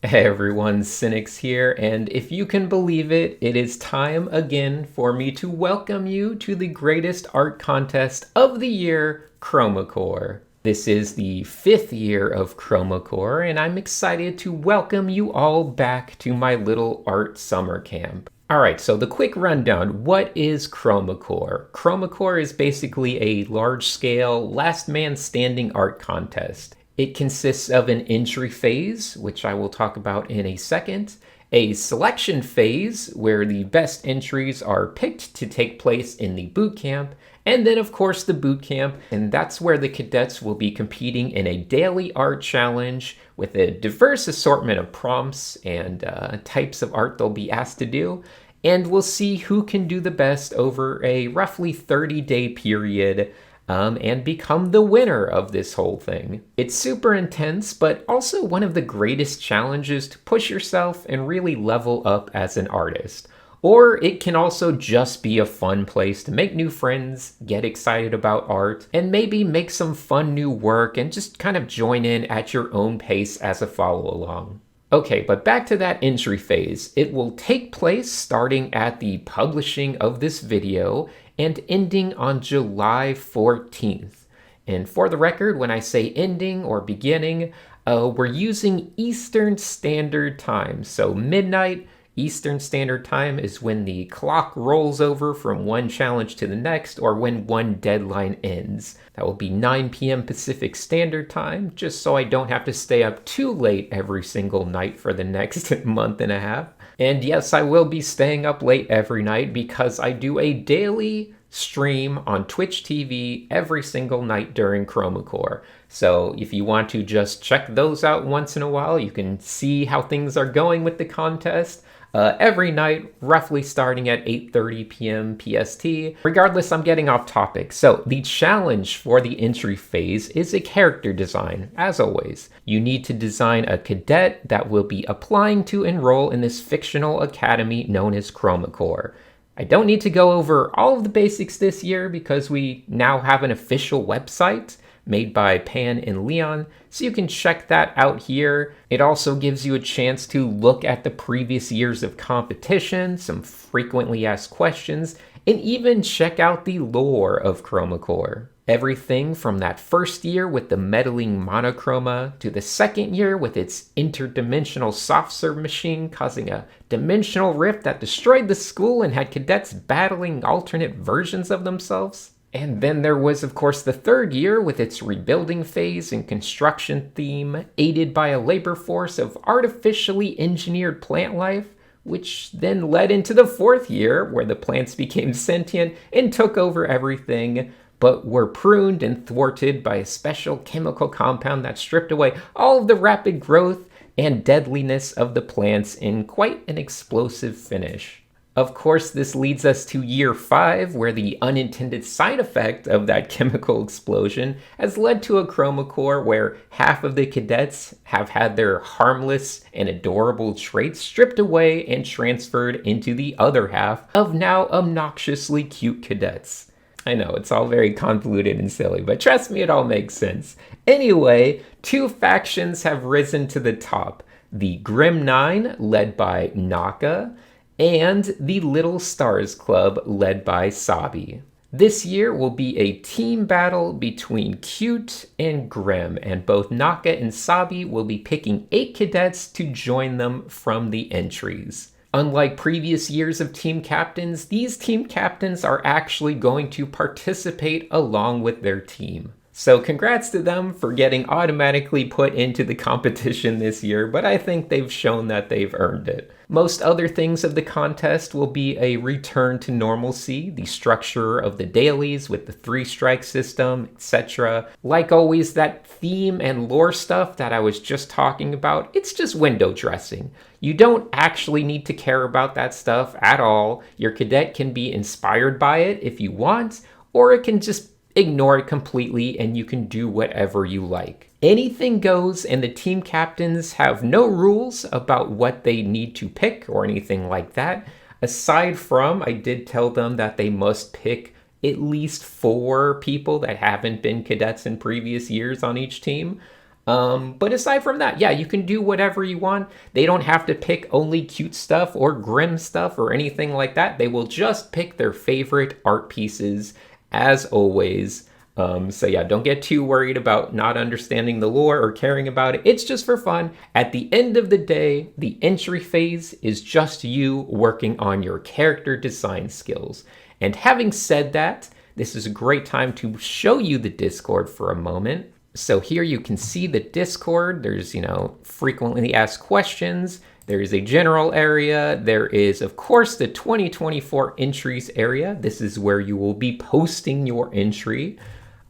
Hey everyone, Cynics here, and if you can believe it, it is time again for me to welcome you to the greatest art contest of the year, Chroma Corp. This is the 5th year of Chroma Corp, and I'm excited to welcome you all back to my little art summer camp. Alright, so the quick rundown. What is Chroma Corp? Chroma Corp is basically a large-scale, last man standing art contest. It consists of an entry phase, which I will talk about in a second, a selection phase, where the best entries are picked to take place in the boot camp, and then of course the boot camp, and that's where the cadets will be competing in a daily art challenge with a diverse assortment of prompts and types of art they'll be asked to do, and we'll see who can do the best over a roughly 30-day period and become the winner of this whole thing. It's super intense, but also one of the greatest challenges to push yourself and really level up as an artist. Or it can also just be a fun place to make new friends, get excited about art, and maybe make some fun new work and just kind of join in at your own pace as a follow along. Okay, but back to that entry phase. It will take place starting at the publishing of this video and ending on July 14th. And for the record, when I say ending or beginning, we're using Eastern Standard Time. So midnight Eastern Standard Time is when the clock rolls over from one challenge to the next, or when one deadline ends. That will be 9 p.m. Pacific Standard Time, just so I don't have to stay up too late every single night for the next month and a half. And yes, I will be staying up late every night because I do a daily stream on Twitch TV every single night during Chroma Corp. So if you want to just check those out once in a while, you can see how things are going with the contest. Every night, roughly starting at 8:30 p.m. PST. Regardless, I'm getting off topic. So the challenge for the entry phase is a character design, as always. You need to design a cadet that will be applying to enroll in this fictional academy known as Chroma Corp. I don't need to go over all of the basics this year because we now have an official website made by Pan and Leon, so you can check that out here. It also gives you a chance to look at the previous years of competition, some frequently asked questions, and even check out the lore of Chroma Corp. Everything from that first year with the meddling monochroma to the second year with its interdimensional soft serve machine causing a dimensional rift that destroyed the school and had cadets battling alternate versions of themselves. And then there was, of course, the third year with its rebuilding phase and construction theme, aided by a labor force of artificially engineered plant life, which then led into the fourth year, where the plants became sentient and took over everything, but were pruned and thwarted by a special chemical compound that stripped away all of the rapid growth and deadliness of the plants in quite an explosive finish. Of course, this leads us to year 5, where the unintended side effect of that chemical explosion has led to a Chroma Corp where half of the cadets have had their harmless and adorable traits stripped away and transferred into the other half of now obnoxiously cute cadets. I know, it's all very convoluted and silly, but trust me, it all makes sense. Anyway, 2 factions have risen to the top. The Grim Nine, led by Naka, and the Little Stars Club, led by Sabi. This year will be a team battle between Cute and Grim, and both Naka and Sabi will be picking 8 cadets to join them from the entries. Unlike previous years of team captains, these team captains are actually going to participate along with their team. So congrats to them for getting automatically put into the competition this year, but I think they've shown that they've earned it. Most other things of the contest will be a return to normalcy, the structure of the dailies with the 3-strike system, etc. Like always, that theme and lore stuff that I was just talking about, it's just window dressing. You don't actually need to care about that stuff at all. Your cadet can be inspired by it if you want, or it can just ignore it completely and you can do whatever you like. Anything goes, and the team captains have no rules about what they need to pick or anything like that. Aside from, I did tell them that they must pick at least 4 people that haven't been cadets in previous years on each team. But aside from that, yeah, you can do whatever you want. They don't have to pick only cute stuff or grim stuff or anything like that. They will just pick their favorite art pieces as always. So yeah, don't get too worried about not understanding the lore or caring about it. It's just for fun. At the end of the day, the entry phase is just you working on your character design skills. And having said that, this is a great time to show you the Discord for a moment. So here you can see the Discord. There's, frequently asked questions. There is a general area. There is, of course, the 2024 entries area. This is where you will be posting your entry.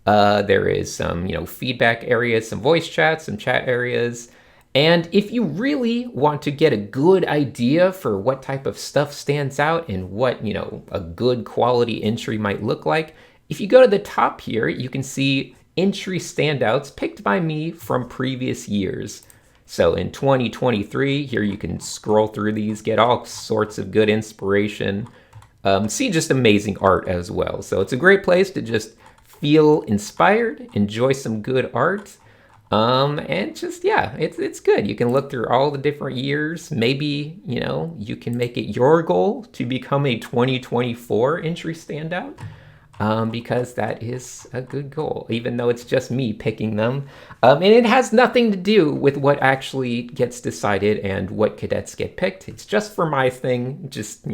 There is some, feedback areas, some voice chats, some chat areas. And if you really want to get a good idea for what type of stuff stands out and what, a good quality entry might look like, if you go to the top here, you can see entry standouts picked by me from previous years. So in 2023, here you can scroll through these, get all sorts of good inspiration, see just amazing art as well. So it's a great place to just feel inspired, enjoy some good art, and just, yeah, it's good. You can look through all the different years. Maybe, you can make it your goal to become a 2024 entry standout. Because that is a good goal, even though it's just me picking them. And it has nothing to do with what actually gets decided and what cadets get picked. It's just for my thing. Just,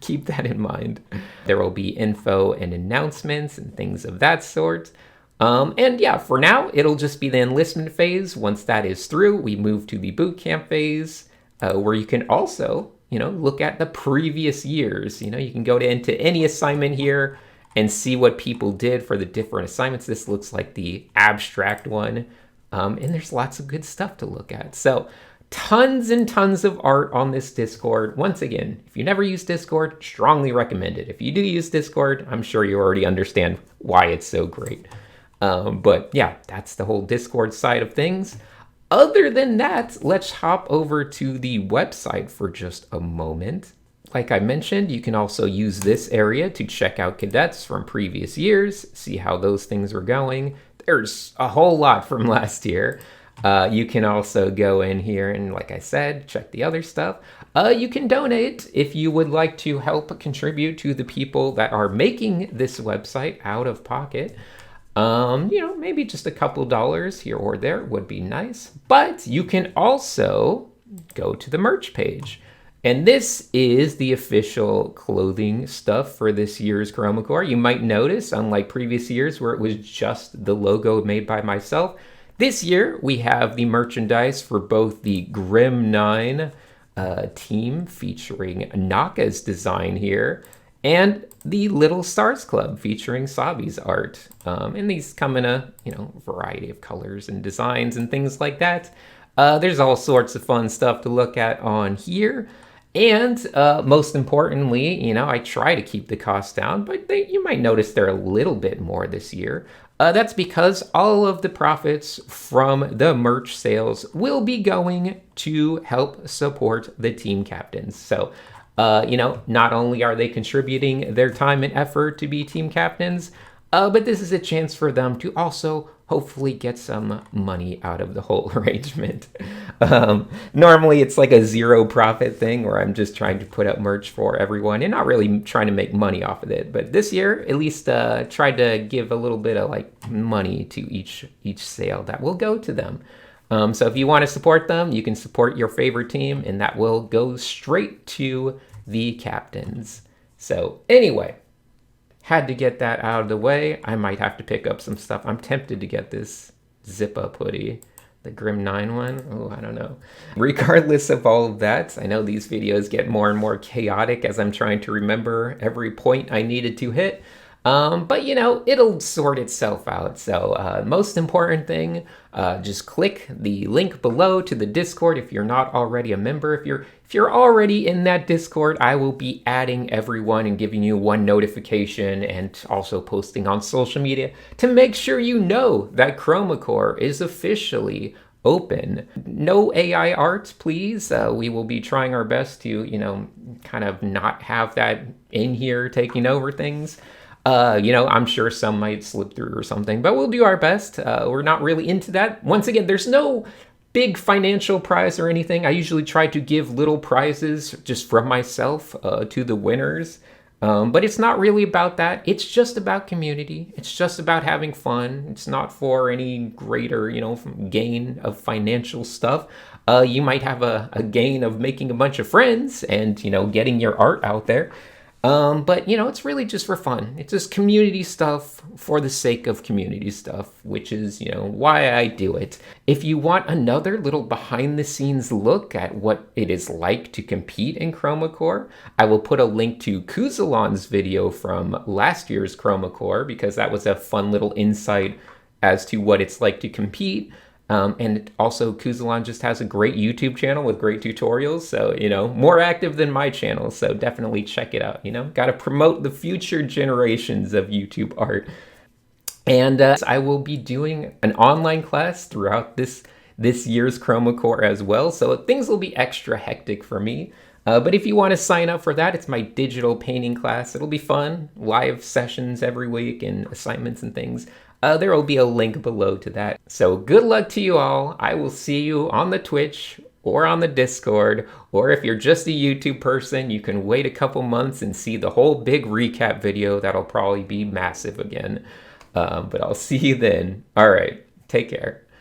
keep that in mind. There will be info and announcements and things of that sort. And yeah, for now, it'll just be the enlistment phase. Once that is through, we move to the boot camp phase, where you can also, look at the previous years. You can go into any assignment here and see what people did for the different assignments. This looks like the abstract one. And there's lots of good stuff to look at. So tons and tons of art on this Discord. Once again, if you never use Discord, strongly recommend it. If you do use Discord, I'm sure you already understand why it's so great. But yeah, that's the whole Discord side of things. Other than that, let's hop over to the website for just a moment. Like I mentioned, you can also use this area to check out cadets from previous years, see how those things were going. There's a whole lot from last year. You can also go in here and, like I said, check the other stuff. You can donate if you would like to help contribute to the people that are making this website out of pocket. Maybe just a couple dollars here or there would be nice. But you can also go to the merch page. And this is the official clothing stuff for this year's Chroma Corp. You might notice, unlike previous years where it was just the logo made by myself, this year we have the merchandise for both the Grim 9 team featuring Naka's design here and the Little Stars Club featuring Sabi's art. And these come in a variety of colors and designs and things like that. There's all sorts of fun stuff to look at on here. And most importantly, I try to keep the costs down, but you might notice they're a little bit more this year. That's because all of the profits from the merch sales will be going to help support the team captains. So, not only are they contributing their time and effort to be team captains, but this is a chance for them to also hopefully get some money out of the whole arrangement. Normally it's like a zero profit thing where I'm just trying to put up merch for everyone and not really trying to make money off of it. But this year, at least tried to give a little bit of money to each sale that will go to them. So if you want to support them, you can support your favorite team and that will go straight to the captains. So anyway, had to get that out of the way. I might have to pick up some stuff. I'm tempted to get this zip-up hoodie, the Grim 9 one. Oh, I don't know. Regardless of all of that, I know these videos get more and more chaotic as I'm trying to remember every point I needed to hit. But it'll sort itself out. So most important thing, just click the link below to the Discord if you're not already a member. If you're already in that Discord, I will be adding everyone and giving you one notification and also posting on social media to make sure you know that Chroma Corp is officially open. No AI art, please. We will be trying our best to, kind of not have that in here taking over things. I'm sure some might slip through or something, but we'll do our best. We're not really into that. Once again, there's no big financial prize or anything. I usually try to give little prizes just from myself to the winners. But it's not really about that. It's just about community. It's just about having fun. It's not for any greater, gain of financial stuff. You might have a gain of making a bunch of friends and, getting your art out there. But it's really just for fun. It's just community stuff for the sake of community stuff, which is, why I do it. If you want another little behind the scenes look at what it is like to compete in Chroma Corp, I will put a link to Kuzillon's video from last year's Chroma Corp because that was a fun little insight as to what it's like to compete. And also Kuzillon just has a great YouTube channel with great tutorials. So, more active than my channel. So definitely check it out. Got to promote the future generations of YouTube art. And I will be doing an online class throughout this year's Chroma Corp as well. So things will be extra hectic for me. But if you want to sign up for that, it's my digital painting class. It'll be fun. Live sessions every week and assignments and things. There will be a link below to that. So good luck to you all. I will see you on the Twitch or on the Discord. Or if you're just a YouTube person, you can wait a couple months and see the whole big recap video. That'll probably be massive again. But I'll see you then. All right. Take care.